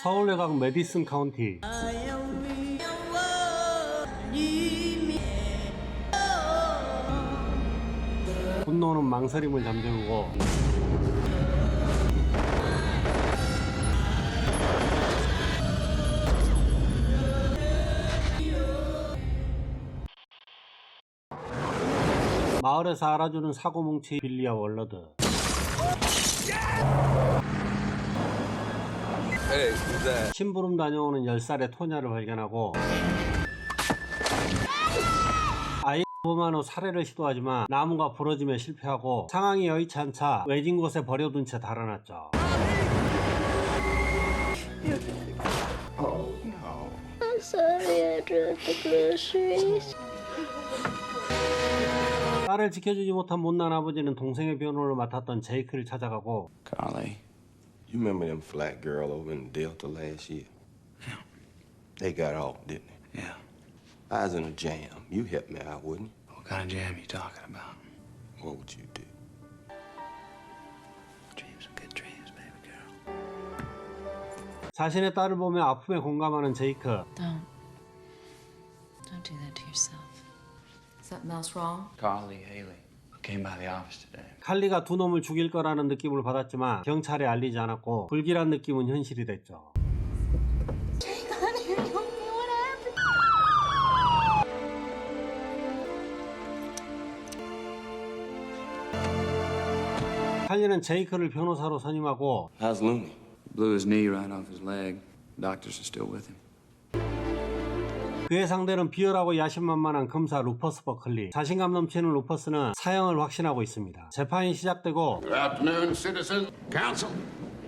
서울 외곽 메디슨 카운티. 분노는 망설임을 잠재우고 마을에서 알아주는 사고뭉치 빌리와 월러드. 심부름 다녀오는 10살의 토냐를 발견하고 아이 범한 후 살해를 시도하지만 나무가 부러지며 실패하고 상황이 여의치 않자 외진 곳에 버려둔 채 달아났죠. I'm sorry I dropped the groceries. 딸을 지켜주지 못한 못난 아버지는 동생의 변호를 맡았던 제이크를 찾아가고 Carly. You remember them flat girl over in Delta last year? Yeah. They got off, didn't they? Yeah. I was in a jam. You helped me out, wouldn't you? What kind of jam you talking about? What would you do? Dreams are good dreams, baby girl. 자신의 딸을 보며 아픔에 공감하는 제이크. Don't do that to yourself. Is that mouse wrong? Carly Haley came by the office today. 칼리가 두 놈을 죽일 거라는 느낌을 받았지만 경찰에 알리지 않았고 불길한 느낌은 현실이 됐죠. 칼리는 제이크를 변호사로 선임하고 How's Looney? Blew his knee right off his leg. Doctors are still with him. 그의 상대는 비열하고 야심만만한 검사 루퍼스 버클리. 자신감 넘치는 루퍼스는 사형을 확신하고 있습니다. 재판이 시작되고 Good afternoon, citizen council.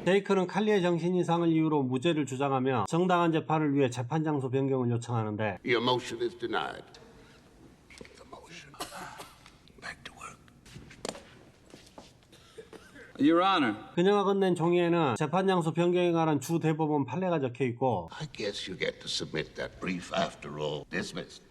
제이크는 칼리의 정신 이상을 이유로 무죄를 주장하며 정당한 재판을 위해 재판 장소 변경을 요청하는데 Your motion is denied. Back to work. Your Honor. 그녀가 건넨 종이에는 재판 장소 변경에 관한 주 대법원 판례가 적혀있고 I guess you get to submit that brief after all. Dismissed.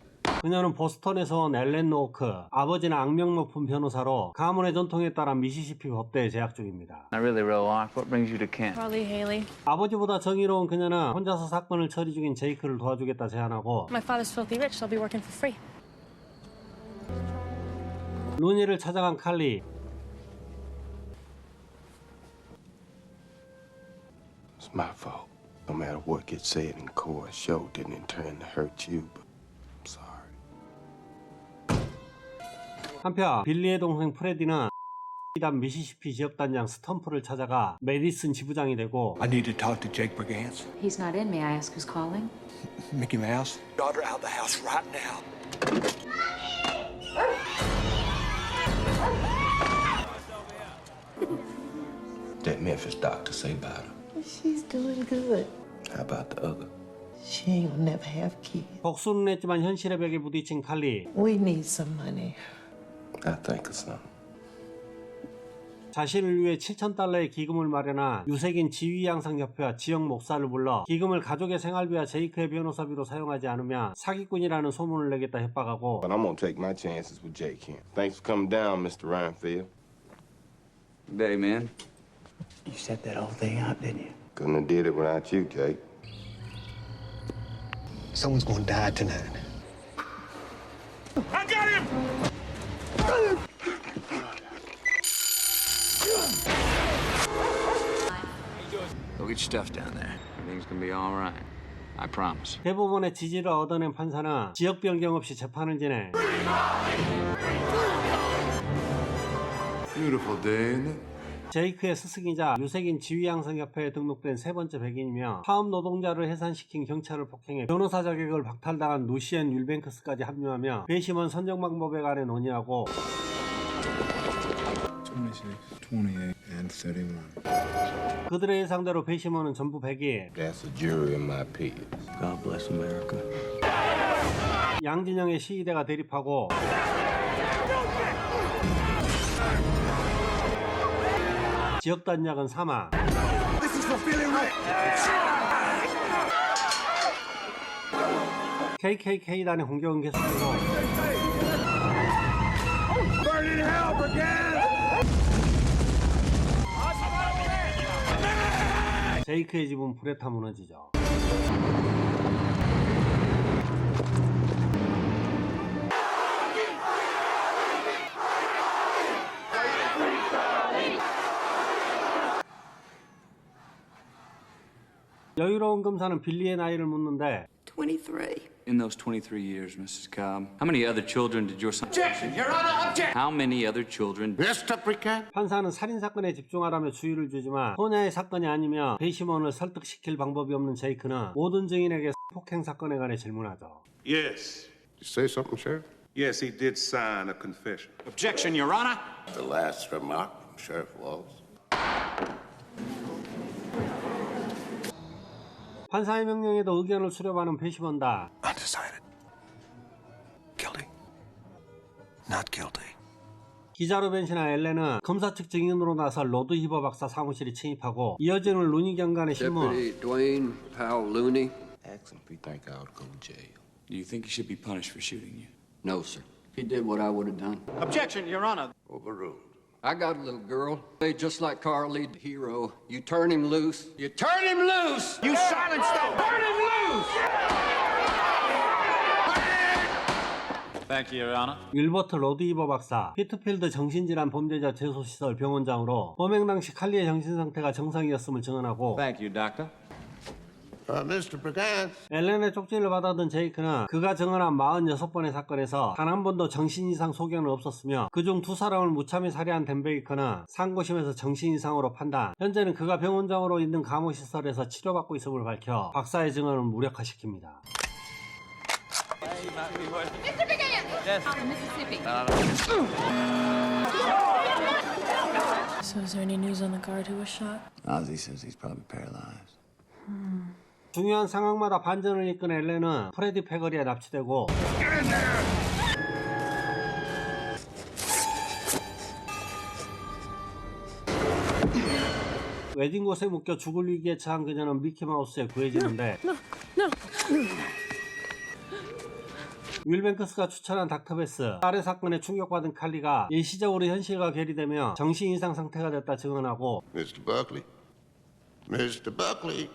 그녀는 보스턴에서 온 앨런 노크, 아버지는 악명 높은 변호사로 가문의 전통에 따라 미시시피 법대에 재학 중입니다. Not really real life. What brings you to Kent? Carly Haley. 아버지보다 정의로운 그녀는 혼자서 사건을 처리 중인 제이크를 도와주겠다 제안하고 My father's filthy rich, so I'll be working for free. 루니를 찾아간 칼리. It's my fault. No matter what gets said in court, show didn't intend to hurt you, but I'm sorry. 한편 빌리의 동생 프레디는 이단 미시시피 지역단장 스텀프를 찾아가 메디슨 지부장이 되고 I need to talk to Jake Brigance. He's not in. May I ask who's calling? Mickey Mouse. Daughter out of the house right now. That Memphis doctor say about her. She's doing good. How about the other? She ain't gonna never have kids. 복수는 했지만 현실의 벽에 부딪힌 칼리. We need some money. I think of something. 자신을 위해 $7,000의 기금을 마련한 유색인 지휘양상협회와 지역 목사를 불러 기금을 가족의 생활비와 제이크의 변호사비로 사용하지 않으면 사기꾼이라는 소문을 내겠다 협박하고 But I'm gonna take my chances with Jake here. Thanks for coming down, Mr. Reinfeldt. Good day, man. You set that whole thing up, didn't you? Couldn't have did it without you, Jake. Someone's gonna die tonight. Go get your stuff down there. Everything's gonna be all right. I promise. 대법원의 지지를 얻어낸 판사는 지역 변경 없이 재판을 진행. Beautiful day, isn't it? 제이크의 스승이자 유색인 지휘양성협회에 등록된 세 번째 백인이며 파업 노동자를 해산시킨 경찰을 폭행해 변호사 자격을 박탈당한 루시엔 율뱅크스까지 합류하며 배심원 선정 방법에 관해 논의하고 26, 28, and 31. 그들의 예상대로 배심원은 전부 백인. That's a jury in my peers. God bless America. 양진영의 시위대가 대립하고 지역단장은 사망. KKK단의 공격은 계속되고 제이크의 집은 불에 타 무너지죠. 여유로운 검사는 빌리의 나이를 묻는데 23. In those 23 years, Mrs. Cobb, how many other children did your son... Objection, Your Honor, objection! How many other children... Mr. Brickett? 판사는 살인사건에 집중하라며 주의를 주지만 소냐의 사건이 아니며 배심원을 설득시킬 방법이 없는 제이크는 모든 증인에게 폭행 사건에 관해 질문하죠. Yes. You say something, Sheriff? Yes, he did sign a confession. Objection, Your Honor! The last remark from Sheriff Walls. 판사의 명령에도 의견을 수렴하는 배심원다. Undecided. Guilty. Not guilty. 기자로 변신한 엘렌은 검사 측 증인으로 나설 로드 히버 박사 사무실에 침입하고 이어지는 루니 경관의 신문. Deputy Dwayne Powell Looney. Ask him if he think I ought to go to jail. Do you think he should be punished for shooting you? No, sir. He did what I would have done. Objection, Your Honor! Overruled. I got a little girl, played just like Carl Lee, the hero. You turn him loose. You turn him loose! You silence them! Turn him loose! Thank you, Your Honor. 윌버트 로드 히버 박사, 피트필드 정신질환 범죄자 재소시설 병원장으로 범행 당시 칼리의 정신상태가 정상이었음을 증언하고 Thank you, Doctor. Mr. Brickett. 엘렌의 쪽지를 받아든 제이크는 그가 증언한 46번의 사건에서 단 한 번도 정신 이상 소견은 없었으며 그중 2사람을 무참히 살해한 댄 베이커는 상고심에서 정신 이상으로 판단, 현재는 그가 병원장으로 있는 감호시설에서 치료받고 있음을 밝혀 박사의 증언을 무력화시킵니다. Mr. Brigand! Yes. From Mississippi. So is there any news on the guard who was shot? Ozzy says he's probably paralyzed. 중요한 상황마다 반전을 이끈 엘렌은 프레디 패거리에 납치되고 외진 곳에 묶여 죽을 위기에 처한 그녀는 미키마우스에 구해지는데 윌뱅크스가 추천한 닥터베스, 살해 사건에 충격받은 칼리가 일시적으로 현실과 괴리되며 정신 이상 상태가 됐다 증언하고 Mr. Buckley. Mr. Buckley.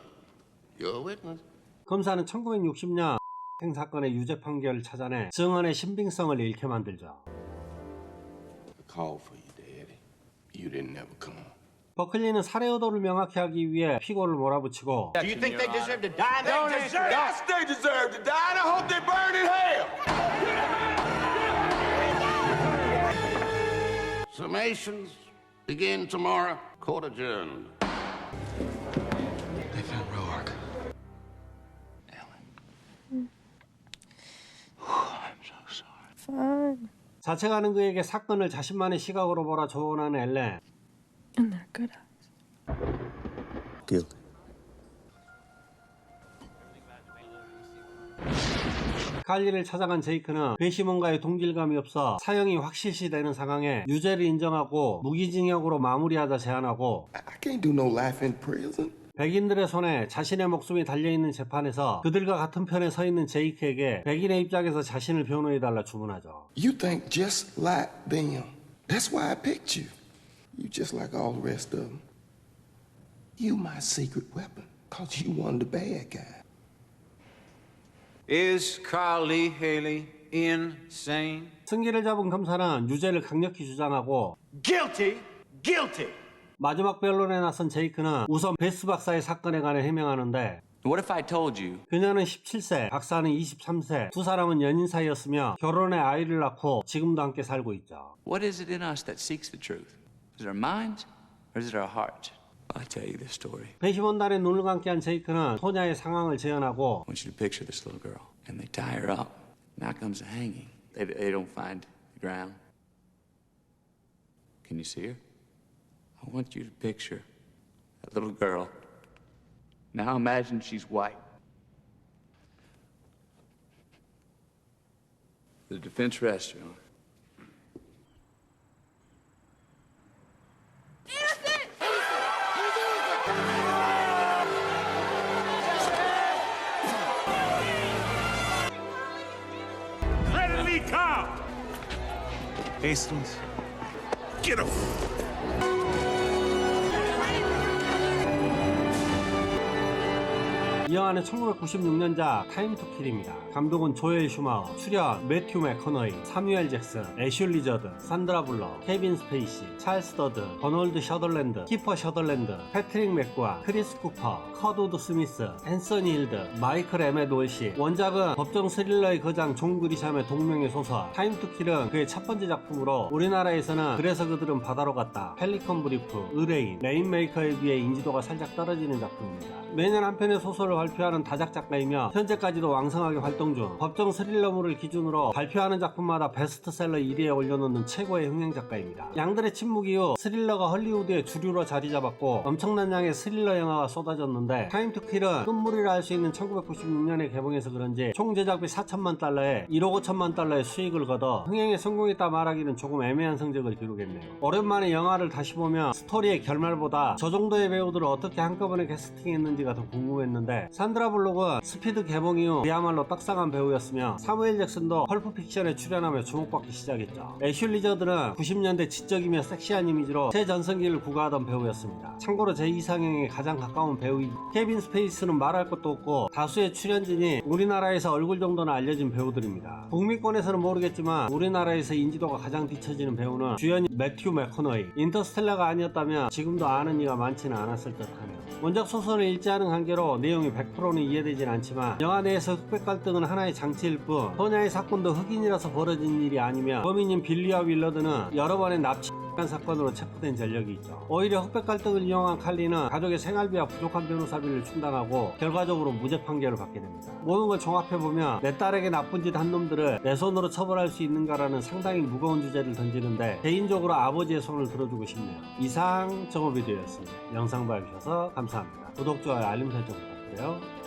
You're a witness. 검사는 1960년 폭행 사건의 유죄 판결을 찾아내 증언의 신빙성을 잃게 만들죠. I called for you, Daddy. You didn't never come. 버클리는 살해 의도를 명확히 하기 위해 피고를 몰아붙이고 Do you think they deserve to die? Yes, they deserve to die, and I hope they burn in hell. Summations begin tomorrow. Court adjourned. They found Roark. I'm so sorry. Fine. 자책하는 그에게 사건을 자신만의 시각으로 보라 조언하는 엘렌. And they're good eyes. Guilty. 칼리를 찾아간 제이크는 배심원과의 동질감이 없어 사형이 확실시되는 상황에 유죄를 인정하고 무기징역으로 마무리하자 제안하고 I can't do no life in prison. 백인들의 손에 자신의 목숨이 달려있는 재판에서 그들과 같은 편에 서 있는 제이크에게 백인의 입장에서 자신을 변호해달라 주문하죠. You think just like them. That's why I picked you. You just like all the rest of them. You my secret weapon, cause you one of the bad guys. Is Carl Lee Haley insane? 승기를 잡은 검사는 유죄를 강력히 주장하고 Guilty! Guilty! 마지막 변론에 나선 제이크는 우선 베스 박사의 사건에 관해 해명하는데 What if I told you? 그녀는 17세, 박사는 23세, 두 사람은 연인 사이였으며 결혼해 아이를 낳고 지금도 함께 살고 있죠. What is it in us that seeks the truth? Is it our minds or is it our hearts? I'll tell you this story. 배심원단에 눈을 감게 한 제이크는 소냐의 상황을 재현하고 I want you to picture this little girl, and they tie her up. Now comes the hanging. They don't find the ground. Can you see her? I want you to picture that little girl. Now imagine she's white. The defense rests, Your Honor. Hastings. Get him! 이 영화는 1996년작 타임 투 킬입니다. 감독은 조엘 슈마허, 출연 매튜 맥커너이, 사뮤엘 잭슨, 애슐리 저드, 산드라 블럭, 케빈 스페이시, 찰스 더드, 버널드 셔덜랜드, 키퍼 셔덜랜드, 패트릭 맥구아, 크리스 쿠퍼, 커드 스미스, 앤서니 힐드, 마이클 에멧 월시. 원작은 법정 스릴러의 거장 존 그리샴의 동명의 소설 타임 투 킬은 그의 첫 번째 작품으로 우리나라에서는 그래서 그들은 바다로 갔다, 펠리컨 브리프, 의뢰인, 레인메이커에 비해 인지도가 살짝 떨어지는 작품입니다. 매년 한 편의 소설을 발표하는 다작 작가이며 현재까지도 왕성하게 활동 중, 법정 스릴러물을 기준으로 발표하는 작품마다 베스트셀러 1위에 올려놓는 최고의 흥행 작가입니다. 양들의 침묵 이후 스릴러가 헐리우드의 주류로 자리 잡았고 엄청난 양의 스릴러 영화가 쏟아졌는데 타임 투 킬은 끝물이라 할 수 있는 1996년에 개봉해서 그런지 총 제작비 4천만 달러에 1억 5천만 달러의 수익을 거둬 흥행에 성공했다 말하기는 조금 애매한 성적을 기록했네요. 오랜만에 영화를 다시 보면 스토리의 결말보다 저 정도의 배우들을 어떻게 한꺼번에 캐스팅했는지가 더 궁금했는데, 산드라 블록은 스피드 개봉 이후 그야말로 떡상한 배우였으며 사무엘 잭슨도 펄프 픽션에 출연하며 주목받기 시작했죠. 애슐리 저드는 90년대 지적이며 섹시한 이미지로 새 전성기를 구가하던 배우였습니다. 참고로 제 이상형에 가장 가까운 배우인 케빈 스페이스는 말할 것도 없고 다수의 출연진이 우리나라에서 얼굴 정도는 알려진 배우들입니다. 북미권에서는 모르겠지만 우리나라에서 인지도가 가장 뒤처지는 배우는 주연 매튜 맥커너이. 인터스텔라가 아니었다면 지금도 아는 이가 많지는 않았을 듯하네요. 원작 소설을 읽지 않은 관계로 내용이 100%는 이해되진 않지만 영화 내에서 흑백 갈등은 하나의 장치일 뿐 소냐의 사건도 흑인이라서 벌어진 일이 아니며 범인인 빌리와 윌러드는 여러 번의 납치 사건으로 체포된 전력이 있죠. 오히려 흑백 갈등을 이용한 칼리는 가족의 생활비와 부족한 변호사비를 충당하고 결과적으로 무죄 판결을 받게 됩니다. 모든 걸 종합해보면 내 딸에게 나쁜 짓 한 놈들을 내 손으로 처벌할 수 있는가라는 상당히 무거운 주제를 던지는데 개인적으로 아버지의 손을 들어주고 싶네요. 이상 정오비디오였습니다. 영상 봐주셔서 감사합니다. 구독, 좋아요, 알림 설정 부탁드려요.